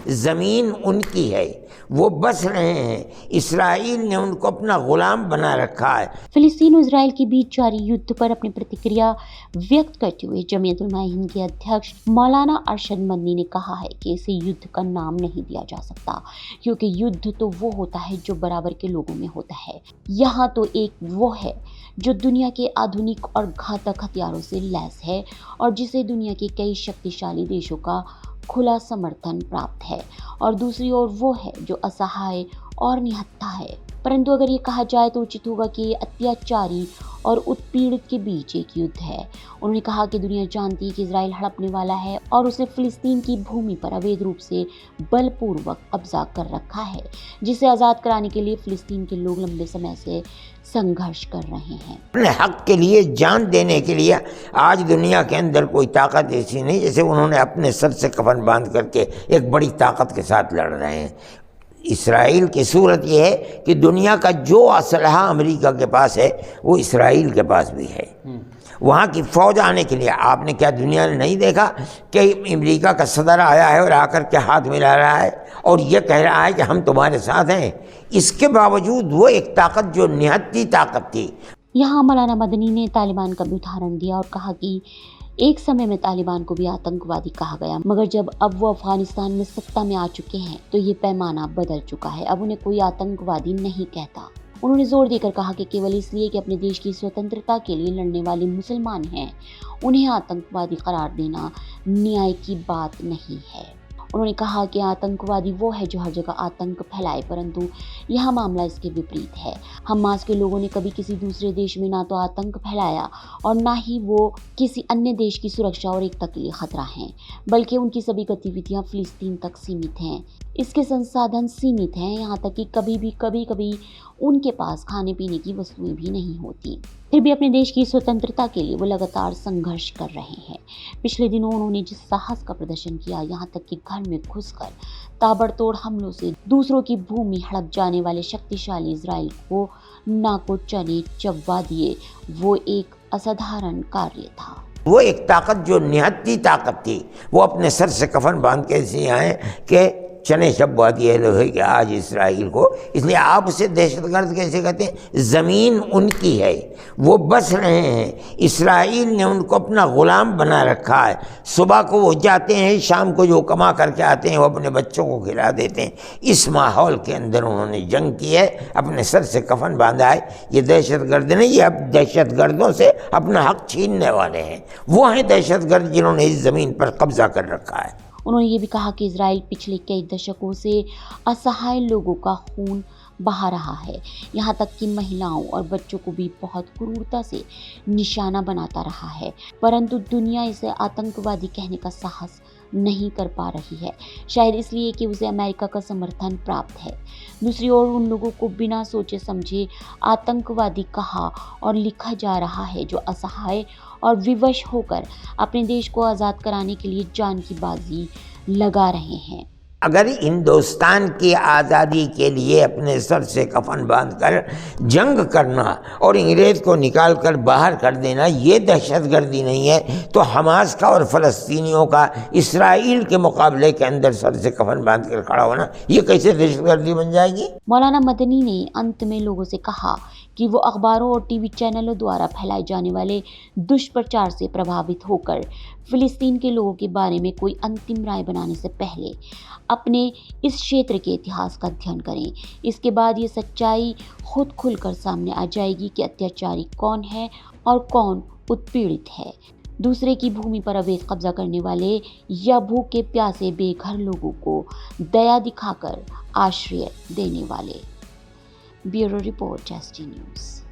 ज़मीन उनकी है, वो बस रहे हैं, इसराइल ने उनको अपना गुलाम बना रखा है। फिलिस्तीन और इजराइल के बीच जारी युद्ध पर अपनी प्रतिक्रिया व्यक्त करते हुए जमीयत उलमा हिंद के अध्यक्ष मौलाना अरशद मदनी ने कहा है कि इसे युद्ध का नाम नहीं दिया जा सकता, क्योंकि युद्ध तो वो होता है जो बराबर के लोगों में होता है। यहाँ तो एक वो है जो दुनिया के आधुनिक और घातक हथियारों से लैस है और जिसे दुनिया के कई शक्तिशाली देशों का खुला समर्थन प्राप्त है, और दूसरी ओर वो है जो असहाय और निहत्था है। परंतु अगर ये कहा जाए तो उचित होगा कि ये अत्याचारी और उत्पीड़ित के बीच एक युद्ध है। उन्होंने कहा कि दुनिया जानती है कि इजराइल हड़पने वाला है और उसने फिलिस्तीन की भूमि पर अवैध रूप से बलपूर्वक कब्जा कर रखा है, जिसे आज़ाद कराने के लिए फिलिस्तीन के लोग लंबे समय से संघर्ष कर रहे हैं। अपने हक के लिए जान देने के लिए आज दुनिया के अंदर कोई ताकत ऐसी नहीं जैसे उन्होंने अपने सर से कफन बांध करके एक बड़ी ताकत के साथ लड़ रहे हैं। इसराइल की सूरत यह है कि दुनिया का जो असलहा अमेरिका के पास है वो इसराइल के पास भी है। वहाँ की फ़ौज आने के लिए आपने क्या दुनिया ने नहीं देखा कि अमेरिका का सदर आया है और आकर के हाथ मिला रहा है और ये कह रहा है कि हम तुम्हारे साथ हैं। इसके बावजूद वो एक ताकत जो निहत्ती ताकत थी। यहाँ मौलाना मदनी ने तालिबान का भी उदाहरण दिया और कहा कि एक समय में तालिबान को भी आतंकवादी कहा गया, मगर जब अब वो अफगानिस्तान में सत्ता में आ चुके हैं तो ये पैमाना बदल चुका है। अब उन्हें कोई आतंकवादी नहीं कहता। उन्होंने जोर देकर कहा कि केवल इसलिए कि अपने देश की स्वतंत्रता के लिए लड़ने वाले मुसलमान हैं, उन्हें आतंकवादी करार देना न्याय की बात नहीं है। उन्होंने कहा कि आतंकवादी वो है जो हर जगह आतंक फैलाए, परंतु यह मामला इसके विपरीत है। हमास के लोगों ने कभी किसी दूसरे देश में ना तो आतंक फैलाया और ना ही वो किसी अन्य देश की सुरक्षा और एकता के लिए खतरा हैं, बल्कि उनकी सभी गतिविधियां फिलिस्तीन तक सीमित हैं। इसके संसाधन सीमित हैं, यहाँ तक कि कभी-कभी उनके पास खाने पीने की वस्तुएं भी नहीं होती। फिर भी अपने देश की स्वतंत्रता के लिए वो लगातार संघर्ष कर रहे हैं। पिछले दिनों उन्होंने जिस साहस का प्रदर्शन किया, यहाँ तक कि घर में घुसकर ताबड़तोड़ हमलों से दूसरों की भूमि हड़प जाने वाले शक्तिशाली इजराइल को नाको चने चबवा दिए, वो एक असाधारण कार्य था। वो एक ताकत जो निहत्ती ताकत थी, वो अपने सर से कफन बांध के ऐसे आए कि चने चबवा दिए लोहे के आज इसराइल को। इसलिए आप उसे दहशतगर्द कैसे कहते हैं? ज़मीन उनकी है, वो बस रहे हैं, इसराइल ने उनको अपना ग़ुलाम बना रखा है। सुबह को वो जाते हैं, शाम को जो कमा करके आते हैं वो अपने बच्चों को खिला देते हैं। इस माहौल के अंदर उन्होंने जंग की है, अपने सर से कफन बांधा है। ये दहशतगर्द नहीं, ये अब दहशतगर्दों से अपना हक छीनने वाले हैं। वो हैं दहशतगर्द जिन्होंने इस ज़मीन पर कब्जा कर रखा है। उन्होंने ये भी कहा कि इजराइल पिछले कई दशकों से असहाय लोगों का खून बहा रहा है, यहाँ तक कि महिलाओं और बच्चों को भी बहुत क्रूरता से निशाना बनाता रहा है, परंतु दुनिया इसे आतंकवादी कहने का साहस नहीं कर पा रही है, शायद इसलिए कि उसे अमेरिका का समर्थन प्राप्त है। दूसरी ओर उन लोगों को बिना सोचे समझे आतंकवादी कहा और लिखा जा रहा है जो असहाय और विवश होकर अपने देश को आज़ाद कराने के लिए जान की बाजी लगा रहे हैं। अगर हिंदुस्तान की आज़ादी के लिए अपने सर से कफन बांधकर जंग करना और अंग्रेज़ को निकाल कर बाहर कर देना ये दहशतगर्दी नहीं है, तो हमास का और फ़लस्तीनियों का इसराइल के मुकाबले के अंदर सर से कफन बांध कर खड़ा होना ये कैसे दहशतगर्दी बन जाएगी? मौलाना मदनी ने अंत में लोगों से कहा कि वो अखबारों और टीवी चैनलों द्वारा फैलाए जाने वाले दुष्प्रचार से प्रभावित होकर फिलिस्तीन के लोगों के बारे में कोई अंतिम राय बनाने से पहले अपने इस क्षेत्र के इतिहास का अध्ययन करें। इसके बाद ये सच्चाई खुद खुलकर सामने आ जाएगी कि अत्याचारी कौन है और कौन उत्पीड़ित है, दूसरे की भूमि पर अवैध कब्जा करने वाले या भूखे प्यासे बेघर लोगों को दया दिखाकर आश्रय देने वाले। Bureau report, ST news.